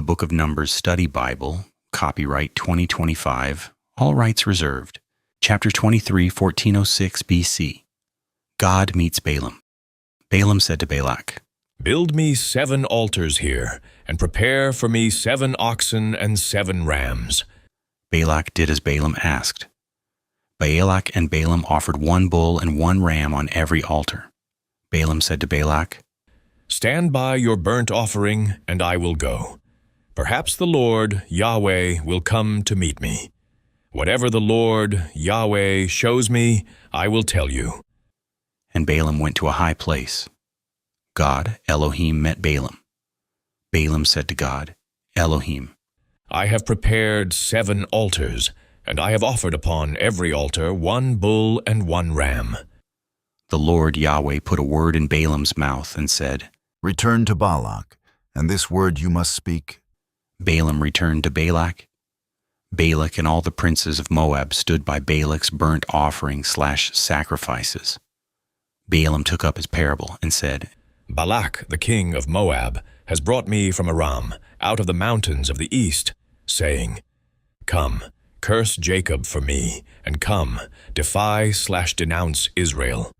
Book of Numbers Study Bible, copyright 2025, all rights reserved. Chapter 23, 1406 BC. God meets Balaam. Balaam said to Balak, "Build me 7 altars here, and prepare for me 7 oxen and 7 rams." Balak did as Balaam asked. Balak and Balaam offered 1 bull and 1 ram on every altar. Balaam said to Balak, "Stand by your burnt offering, and I will go. Perhaps the Lord, Yahweh, will come to meet me. Whatever the Lord, Yahweh, shows me, I will tell you." And Balaam went to a high place. God, Elohim, met Balaam. Balaam said to God, Elohim, "I have prepared 7 altars, and I have offered upon every altar 1 bull and 1 ram." The Lord Yahweh put a word in Balaam's mouth and said, "Return to Balak, and this word you must speak." Balaam returned to Balak. Balak and all the princes of Moab stood by Balak's burnt offering/sacrifices. Balaam took up his parable and said, "Balak, the king of Moab, has brought me from Aram, out of the mountains of the east, saying, 'Come, curse Jacob for me, and come, defy/denounce Israel.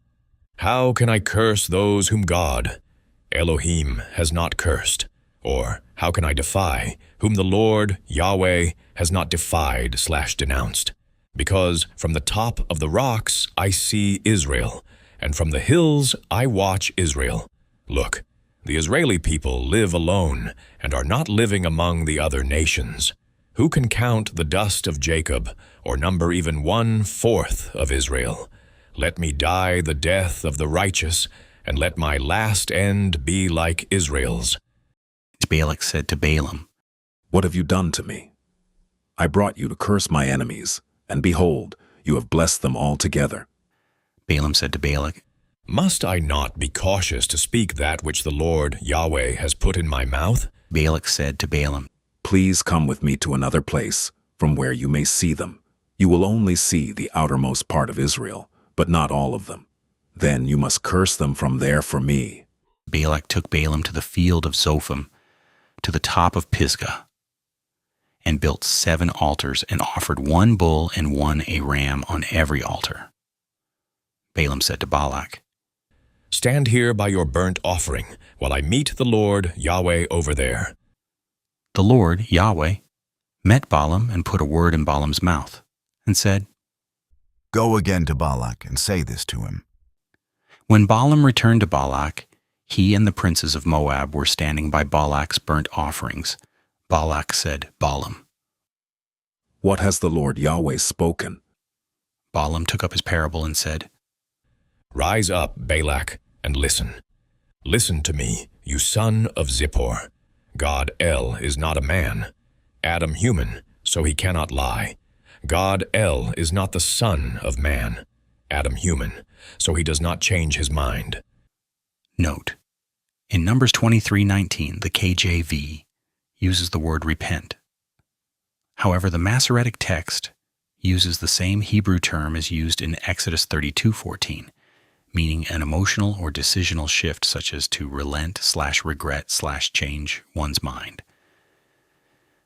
How can I curse those whom God, Elohim, has not cursed? Or how can I defy whom the Lord, Yahweh, has not defied/denounced? Because from the top of the rocks I see Israel, and from the hills I watch Israel. Look, the Israeli people live alone and are not living among the other nations. Who can count the dust of Jacob, or number even 1/4 of Israel? Let me die the death of the righteous, and let my last end be like Israel's." Balak said to Balaam, "What have you done to me? I brought you to curse my enemies, and behold, you have blessed them altogether." Balaam said to Balak, "Must I not be cautious to speak that which the Lord, Yahweh, has put in my mouth?" Balak said to Balaam, "Please come with me to another place, from where you may see them. You will only see the outermost part of Israel, but not all of them. Then you must curse them from there for me." Balak took Balaam to the field of Zophim, to the top of Pisgah, and built 7 altars and offered 1 bull and 1 a ram on every altar. Balaam said to Balak, "Stand here by your burnt offering, while I meet the Lord, Yahweh, over there." The Lord, Yahweh, met Balaam and put a word in Balaam's mouth, and said, "Go again to Balak and say this to him." When Balaam returned to Balak, he and the princes of Moab were standing by Balak's burnt offerings. Balak said, Balaam. "What has the Lord Yahweh spoken?" Balaam took up his parable and said, "Rise up, Balak, and listen. Listen to me, you son of Zippor. God El is not a man, Adam human, so he cannot lie. God El is not the son of man, Adam human, so he does not change his mind." Note: in Numbers 23:19, the KJV uses the word repent. However, the Masoretic text uses the same Hebrew term as used in Exodus 32:14, meaning an emotional or decisional shift such as to relent/regret/change one's mind.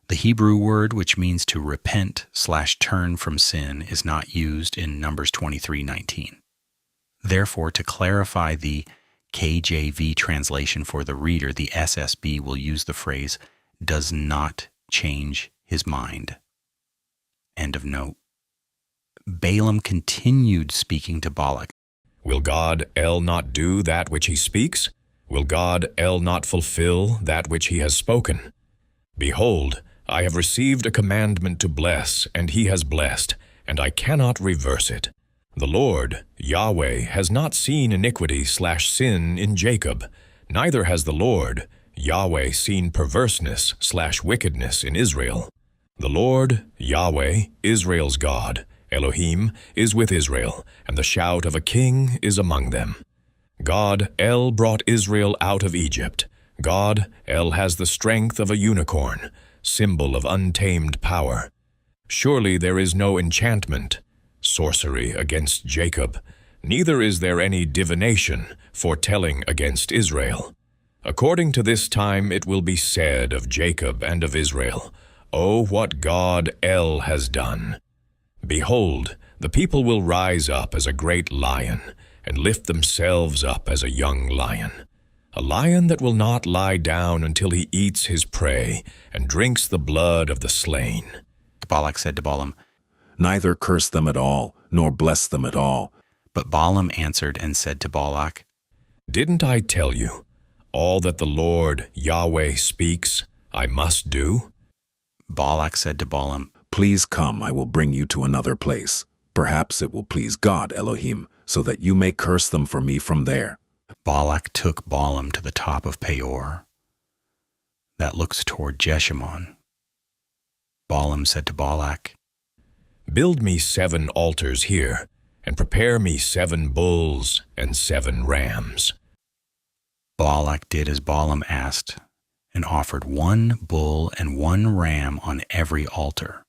The Hebrew word which means to repent/turn from sin is not used in Numbers 23:19. Therefore, to clarify the KJV translation for the reader, the SSB will use the phrase, "does not change his mind." End of note. Balaam continued speaking to Balak. Will God El not do that which he speaks? Will God El not fulfill that which he has spoken? Behold, I have received a commandment to bless, and he has blessed, and I cannot reverse it. The Lord, Yahweh, has not seen iniquity/sin in Jacob, neither has the Lord, Yahweh, seen perverseness/wickedness in Israel. The Lord, Yahweh, Israel's God, Elohim, is with Israel, and the shout of a king is among them. God, El, brought Israel out of Egypt. God, El, has the strength of a unicorn, symbol of untamed power. Surely there is no enchantment, sorcery against Jacob, neither is there any divination, foretelling against Israel. According to this time it will be said of Jacob and of Israel, O what God El has done! Behold, the people will rise up as a great lion, and lift themselves up as a young lion. A lion that will not lie down until he eats his prey, and drinks the blood of the slain. Balak said to Balaam, Neither curse them at all, nor bless them at all. But Balaam answered and said to Balak, Didn't I tell you, all that the Lord Yahweh speaks, I must do? Balak said to Balaam, Please come, I will bring you to another place. Perhaps it will please God, Elohim, so that you may curse them for me from there. Balak took Balaam to the top of Peor, that looks toward Jeshimon. Balaam said to Balak, Build me 7 altars here, and prepare me 7 bulls and 7 rams. Balak did as Balaam asked, and offered 1 bull and 1 ram on every altar.